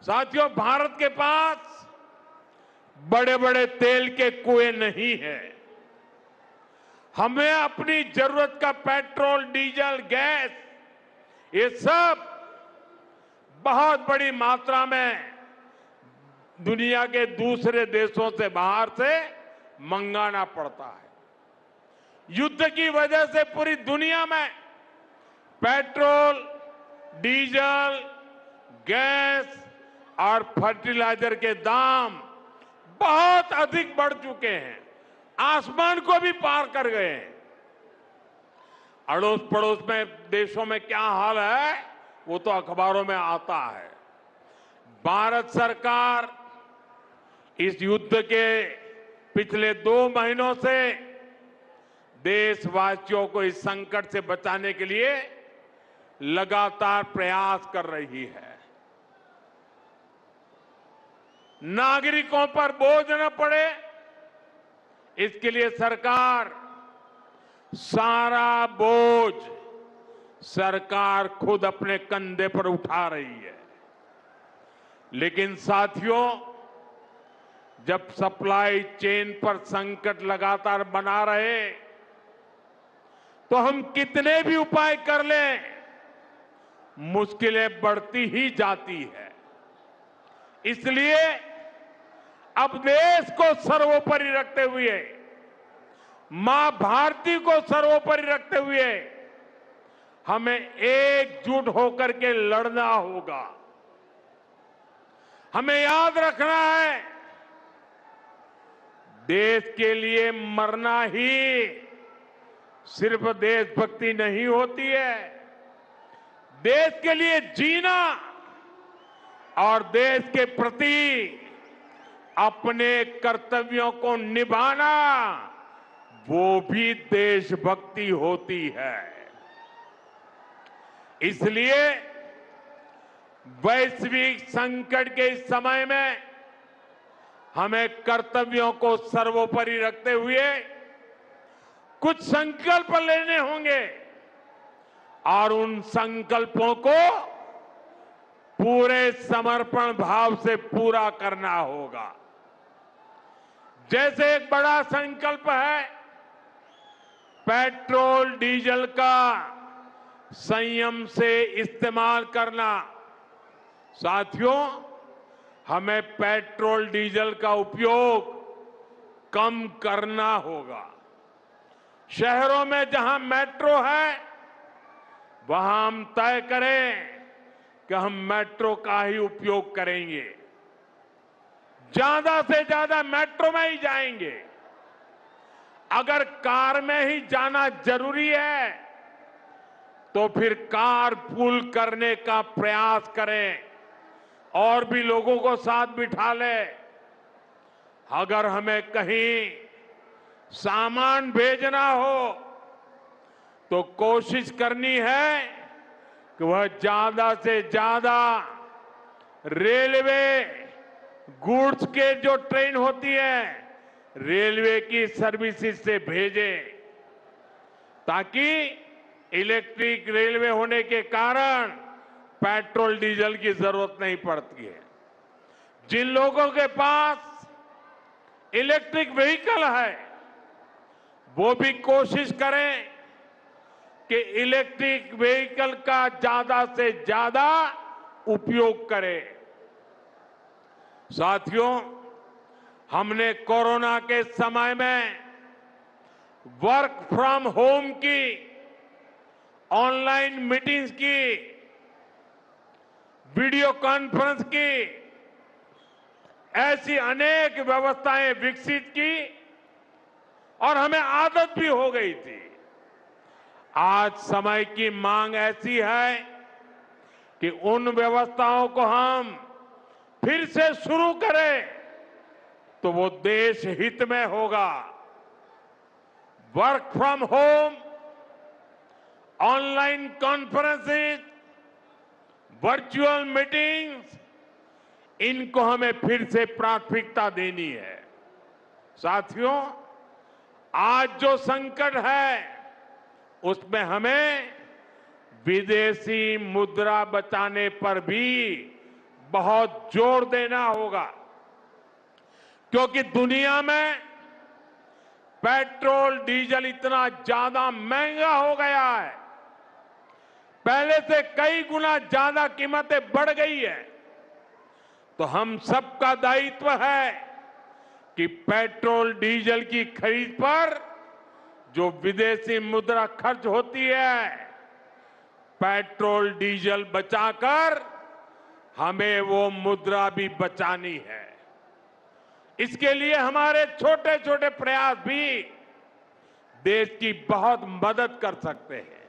साथियों, भारत के पास बड़े बड़े तेल के कुएं नहीं है। हमें अपनी जरूरत का पेट्रोल, डीजल, गैस, ये सब बहुत बड़ी मात्रा में दुनिया के दूसरे देशों से, बाहर से मंगाना पड़ता है। युद्ध की वजह से पूरी दुनिया में पेट्रोल, डीजल, गैस और फर्टिलाइजर के दाम बहुत अधिक बढ़ चुके हैं, आसमान को भी पार कर गए हैं। अड़ोस पड़ोस में देशों में क्या हाल है वो तो अखबारों में आता है। भारत सरकार इस युद्ध के पिछले 2 महीनों से देशवासियों को इस संकट से बचाने के लिए लगातार प्रयास कर रही है। नागरिकों पर बोझ न पड़े, इसके लिए सरकार सारा बोझ सरकार खुद अपने कंधे पर उठा रही है। लेकिन साथियों, जब सप्लाई चेन पर संकट लगातार बना रहे तो हम कितने भी उपाय कर लें, मुश्किलें बढ़ती ही जाती है। इसलिए अब देश को सर्वोपरि रखते हुए, मां भारती को सर्वोपरि रखते हुए हमें एकजुट होकर के लड़ना होगा। हमें याद रखना है, देश के लिए मरना ही सिर्फ देशभक्ति नहीं होती है। देश के लिए जीना और देश के प्रति अपने कर्तव्यों को निभाना, वो भी देशभक्ति होती है। इसलिए वैश्विक संकट के इस समय में हमें कर्तव्यों को सर्वोपरि रखते हुए कुछ संकल्प लेने होंगे और उन संकल्पों को पूरे समर्पण भाव से पूरा करना होगा। जैसे एक बड़ा संकल्प है पेट्रोल डीजल का संयम से इस्तेमाल करना। साथियों, हमें पेट्रोल डीजल का उपयोग कम करना होगा। शहरों में जहां मेट्रो है वहां हम तय करें कि हम मेट्रो का ही उपयोग करेंगे, ज्यादा से ज्यादा मेट्रो में ही जाएंगे। अगर कार में ही जाना जरूरी है तो फिर कार पूल करने का प्रयास करें और भी लोगों को साथ बिठा ले। अगर हमें कहीं सामान भेजना हो तो कोशिश करनी है कि वह ज्यादा से ज्यादा रेलवे गुड्स के जो ट्रेन होती है, रेलवे की सर्विसेज से भेजे, ताकि इलेक्ट्रिक रेलवे होने के कारण पेट्रोल डीजल की जरूरत नहीं पड़ती है। जिन लोगों के पास इलेक्ट्रिक व्हीकल है वो भी कोशिश करें कि इलेक्ट्रिक व्हीकल का ज्यादा से ज्यादा उपयोग करें। साथियों, हमने कोरोना के समय में वर्क फ्रॉम होम की, ऑनलाइन मीटिंग्स की, वीडियो कॉन्फ्रेंस की, ऐसी अनेक व्यवस्थाएं विकसित की और हमें आदत भी हो गई थी। आज समय की मांग ऐसी है कि उन व्यवस्थाओं को हम फिर से शुरू करें तो वो देश हित में होगा। Work from home, online conferences, virtual meetings, इनको हमें फिर से प्राथमिकता देनी है। साथियों, आज जो संकट है उसमें हमें विदेशी मुद्रा बचाने पर भी बहुत जोर देना होगा, क्योंकि दुनिया में पेट्रोल डीजल इतना ज्यादा महंगा हो गया है, पहले से कई गुना ज्यादा कीमतें बढ़ गई है। तो हम सबका दायित्व है कि पेट्रोल डीजल की खरीद पर जो विदेशी मुद्रा खर्च होती है, पेट्रोल डीजल बचाकर हमें वो मुद्रा भी बचानी है। इसके लिए हमारे छोटे छोटे प्रयास भी देश की बहुत मदद कर सकते हैं।